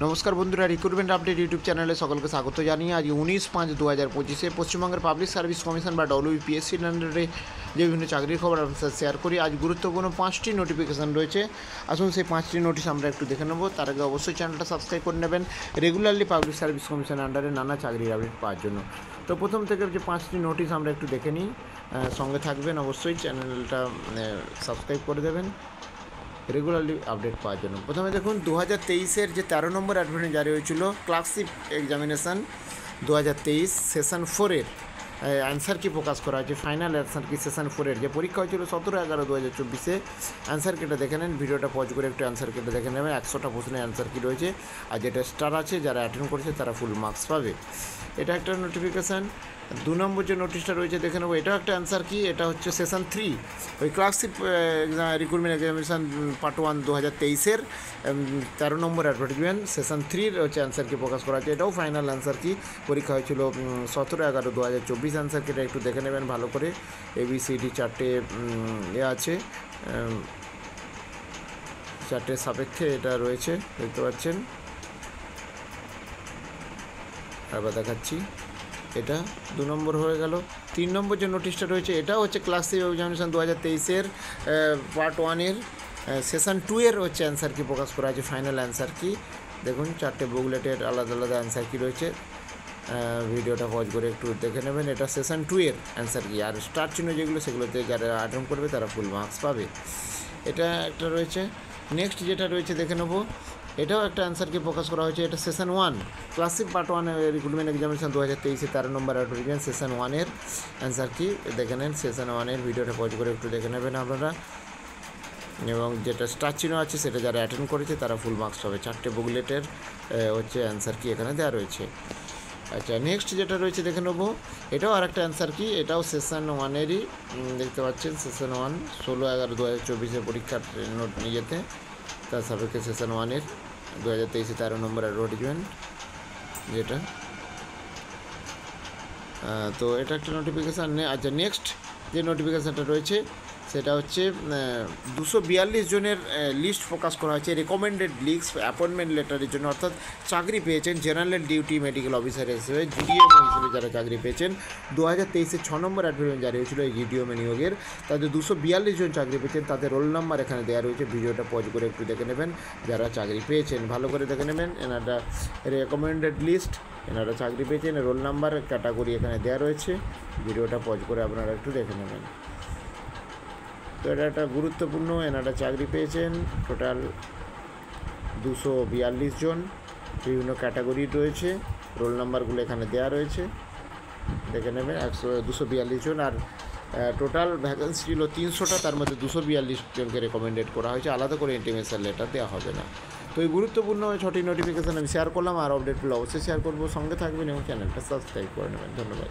নমস্কার বন্ধুরা, recruitment update YouTube চ্যানেলে সকলকে স্বাগত জানিয়ে আজ 19/5/2025 পশ্চিমবঙ্গের পাবলিক সার্ভিস কমিশন বা ডব্লিউপিএসসির আন্ডারে যে বিভিন্ন চাকরির খবর আপনার সাথে শেয়ার করি। আজ গুরুত্বপূর্ণ 5টি নোটিফিকেশান রয়েছে। আসুন সেই 5টি নোটিশ আমরা একটু দেখে নেব। তার আগে অবশ্যই চ্যানেলটা সাবস্ক্রাইব করে নেবেন রেগুলারলি পাবলিক সার্ভিস কমিশনের আন্ডারে নানা চাকরির আপডেট পাওয়ার জন্য। তো প্রথম থেকে যে 5টি নোটিশ আমরা একটু দেখে নিই, সঙ্গে থাকবেন, অবশ্যই চ্যানেলটা সাবস্ক্রাইব করে দেবেন রেগুলারলি আপডেট পাওয়ার জন্য। প্রথমে দেখুন, 2023-এর যে 13 নম্বর অ্যাডভার্টাইজ জারি হয়েছিল ক্লার্কশিপ এক্সামিনেশান 2023 সেশন 4-এর অ্যান্সার কি প্রকাশ করা হয়েছে। ফাইনাল অ্যান্সার কি সেশন 4-এর যে পরীক্ষা হয়েছিল 17/11/2024-এ। অ্যান্সার কিটা দেখে নেন, ভিডিওটা পজ করে একটু অ্যান্সার কিটা দেখে নেবেন। 100টা প্রশ্নের অ্যান্সার কি রয়েছে, আর যেটা স্টার আছে যারা অ্যাটেন্ড করেছে তারা ফুল মার্কস পাবে। এটা একটা নোটিফিকেশান। 2 নম্বর যে নোটিশটা রয়েছে দেখে নেবো, এটাও একটা অ্যান্সার কি। এটা হচ্ছে সেশন 3 ওই clerkship recruitment examination part 1 2023-এর 13 number advertisement session 3-র হচ্ছে অ্যান্সার কি প্রকাশ করা হয়েছে। এটাও ফাইনাল অ্যান্সার কি। পরীক্ষা হয়েছিল 17/11/2024। অ্যান্সার কিটা একটু দেখে নেবেন ভালো করে। ABCD 4টে আছে, 4টের সাপেক্ষে এটা রয়েছে, দেখতে পাচ্ছেন। আবার দেখাচ্ছি, এটা 2 নম্বর হয়ে গেল। 3 নম্বর যে নোটিশটা রয়েছে এটাও হচ্ছে ক্লার্কশিপ এক্সামিনেশান 2023-এর পার্ট 1-এর সেশন 2-এর হচ্ছে অ্যান্সার কি প্রকাশ করা আছে। ফাইনাল অ্যান্সার কি দেখুন, 4টে বুকলেটের আলাদা আলাদা অ্যান্সার কি রয়েছে। ভিডিওটা পজ করে একটু দেখে নেবেন। এটা সেশন 2-এর অ্যান্সার কি। আর স্টার চিহ্ন যেগুলো সেগুলোতে যারা অ্যাটেন্ড করবে তারা ফুল মার্কস পাবে। এটা একটা রয়েছে। নেক্সট যেটা রয়েছে দেখে নেবো, এটাও একটা অ্যান্সার কি প্রকাশ করা হয়েছে। এটা session 1 classic part 1 recruitment examination 2023-এ 13 নম্বর অ্যাডভার্টাইজমেন্ট সেশন 1-এর অ্যান্সার কি দেখে নেন। সেশন 1-এর ভিডিওটা পজ করে একটু দেখে নেবেন আপনারা। এবং যেটা স্টার চিহ্ন আছে সেটা যারা অ্যাটেন্ড করেছে তারা ফুল মার্কস পাবে। 4টে বুকলেটের হচ্ছে অ্যান্সার কি এখানে দেওয়া রয়েছে। আচ্ছা, নেক্সট যেটা রয়েছে দেখে নেবো, এটাও আর একটা অ্যান্সার কি। এটাও সেশন 1-এরই, দেখতে পাচ্ছেন সেশন 1 16/11/2024-এ পরীক্ষার নোট নিজেতে, তার সাপেক্ষে সেশন 1-এর 2023-এ 13 নম্বর অ্যাডভার্টাইজমেন্ট যেটা। তো এটা একটা নোটিফিকেশান। আচ্ছা, নেক্সট যে নোটিফিকেশানটা রয়েছে সেটা হচ্ছে 242 জনের লিস্ট প্রকাশ করা হয়েছে রেকমেন্ডেড লিস্ট অ্যাপয়েন্টমেন্ট লেটারের জন্য। অর্থাৎ চাকরি পেয়েছেন জেনারেল ডিউটি মেডিকেল অফিসার হিসেবে, জিডিএমও হিসেবে যারা চাকরি পেয়েছেন। 2023-এ 6 নম্বর অ্যাডভার্টাইজমেন্ট জারি হয়েছিল এই জিডিএমএ নিয়োগের। তাদের 242 জন চাকরি পেয়েছেন, তাদের রোল নাম্বার এখানে দেওয়া রয়েছে। ভিডিওটা পজ করে একটু দেখে নেবেন, যারা চাকরি পেয়েছেন ভালো করে দেখে নেবেন। এনারা রেকমেন্ডেড লিস্ট, এনারা চাকরি পেয়েছেন, রোল নাম্বার ক্যাটাগরি এখানে দেওয়া রয়েছে। ভিডিওটা পজ করে আপনারা একটু দেখে নেবেন। তো এটা একটা গুরুত্বপূর্ণ, এনারা চাকরি পেয়েছেন টোটাল 242 জন, বিভিন্ন ক্যাটাগরি রয়েছে, রোল নাম্বারগুলো এখানে দেওয়া রয়েছে, দেখে নেবেন। 242 জন। আর টোটাল ভ্যাকেন্সি ছিল 300টা, তার মধ্যে 242 জনকে রেকমেন্ডেড করা হয়েছে। আলাদা করে ইন্টিমেশন লেটার দেওয়া হবে না। তো এই গুরুত্বপূর্ণ 6টি নোটিফিকেশান আমি শেয়ার করলাম, আর আপডেটগুলো অবশ্যই শেয়ার করবো। সঙ্গে থাকবেন এবং চ্যানেলটা সাবস্ক্রাইব করে নেবেন। ধন্যবাদ।